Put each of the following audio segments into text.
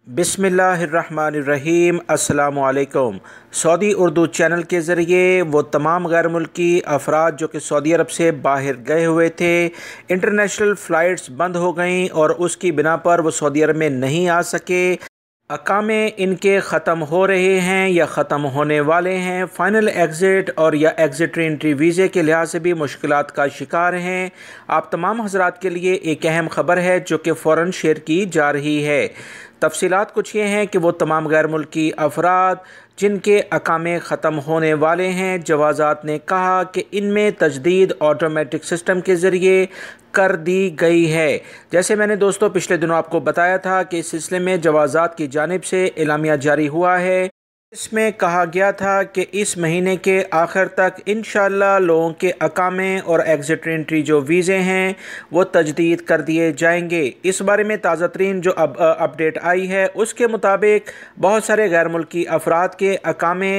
बिस्मिल्लाहिर्रहमानिर्रहीम। अस्सलामुअलैकुम। Saudi Urdu channel के ज़रिए वो तमाम गैर मुल्की अफराद जो कि सऊदी अरब से बाहर गए हुए थे, इंटरनेशनल फ़्लाइट्स बंद हो गई और उसकी बिना पर वो सऊदी अरब में नहीं आ सके। अकामे इनके ख़त्म हो रहे हैं या ख़त्म होने वाले हैं। फ़ाइनल एग्ज़िट और या एग्ज़िट एंट्री वीज़े के लिहाज से भी मुश्किलात का शिकार हैं। आप तमाम हज़रात के लिए एक अहम ख़बर है जो कि फ़ौरन शेयर की जा रही है। तफ़सीलात कुछ ये हैं कि वो तमाम गैर मुल्की अफराद जिनके अकामे ख़त्म होने वाले हैं, जवाज़ात ने कहा कि इनमें तजदीद ऑटोमेटिक सिस्टम के ज़रिए कर दी गई है। जैसे मैंने दोस्तों पिछले दिनों आपको बताया था कि इस सिलसिले में जवाज़ात की जानिब से एलामिया जारी हुआ है। इसमें कहा गया था कि इस महीने के आखिर तक इंशाअल्लाह लोगों के अकामे और एग्ज़िट एंट्री जो वीज़े हैं वो तजदीद कर दिए जाएंगे। इस बारे में ताज़ा तरीन जो अपडेट आई है उसके मुताबिक बहुत सारे गैर मुल्की अफराद के अकामे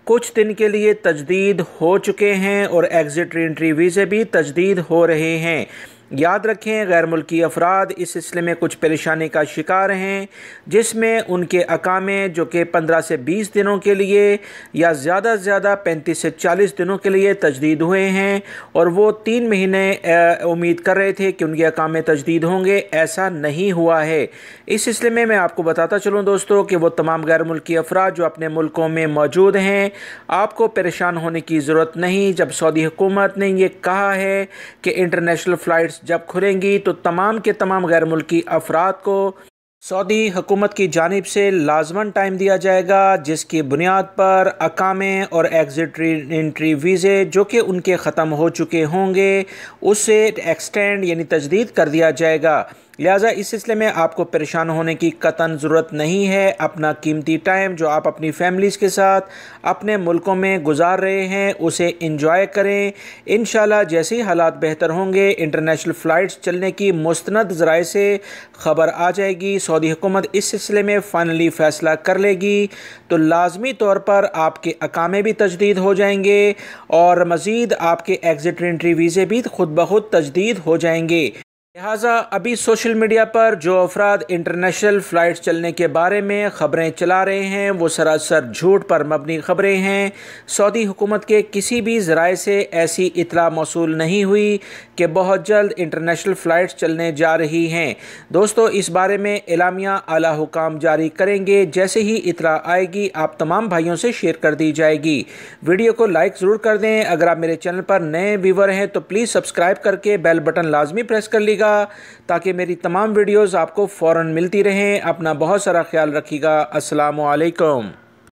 कुछ दिन के लिए तजदीद हो चुके हैं और एग्ज़िट एंट्री वीज़े भी तजदीद हो रहे हैं। याद रखें, गैर मुल्की अफराद इस सिलसिले में कुछ परेशानी का शिकार हैं, जिसमें उनके अकामे जो कि 15 से 20 दिनों के लिए या ज़्यादा से ज़्यादा 35 से 40 दिनों के लिए तजदीद हुए हैं और वो 3 महीने उम्मीद कर रहे थे कि उनके अकामे तजदीद होंगे। ऐसा नहीं हुआ है। इस सिलसिले में मैं आपको बताता चलूँ दोस्तों कि वो तमाम गैर मुल्की अफराद जो अपने मुल्कों में मौजूद हैं, आपको परेशान होने की ज़रूरत नहीं। जब सऊदी हुकूमत ने यह कहा है कि इंटरनेशनल फ़्लाइट्स जब खुलेंगी तो तमाम के तमाम गैर मुल्की अफराद को सऊदी हुकूमत की जानिब से लाजमन टाइम दिया जाएगा, जिसकी बुनियाद पर अकामे और एग्ज़िट एंट्री वीज़े जो कि उनके ख़त्म हो चुके होंगे उसे एक्सटेंड यानी तजदीद कर दिया जाएगा। लिहाजा इस सिलसिले में आपको परेशान होने की कतन ज़रूरत नहीं है। अपना कीमती टाइम जो आप अपनी फैमिलीज़ के साथ अपने मुल्कों में गुजार रहे हैं उसे इंजॉय करें। इंशाल्लाह जैसे ही हालात बेहतर होंगे इंटरनेशनल फ़्लाइट्स चलने की मुस्तनद ज़राए से ख़बर आ जाएगी। सऊदी हुकूमत इस सिलसिले में फ़ाइनली फ़ैसला कर लेगी तो लाजमी तौर पर आपके अकामे भी तजदीद हो जाएंगे और मज़ीद आपके एग्ज़िट एंट्री वीज़े भी खुद ब खुद तजदीद हो जाएंगे। लिहाजा अभी सोशल मीडिया पर जो अफराद इंटरनेशनल फ़्लाइट्स चलने के बारे में ख़बरें चला रहे हैं वो सरासर झूठ पर मबनी ख़बरें हैं। सऊदी हुकूमत के किसी भी ज़राए से ऐसी इतला मौसूल नहीं हुई कि बहुत जल्द इंटरनेशनल फ़्लाइट्स चलने जा रही हैं। दोस्तों इस बारे में एलामिया आला हुकाम जारी करेंगे। जैसे ही इतला आएगी आप तमाम भाइयों से शेयर कर दी जाएगी। वीडियो को लाइक ज़रूर कर दें। अगर आप मेरे चैनल पर नए व्यूवर हैं तो प्लीज़ सब्सक्राइब करके बेल बटन लाजमी प्रेस कर लीजिएगा ताकि मेरी तमाम वीडियोस आपको फ़ौरन मिलती रहें। अपना बहुत सारा ख्याल रखिएगा। अस्सलामु अलैकुम।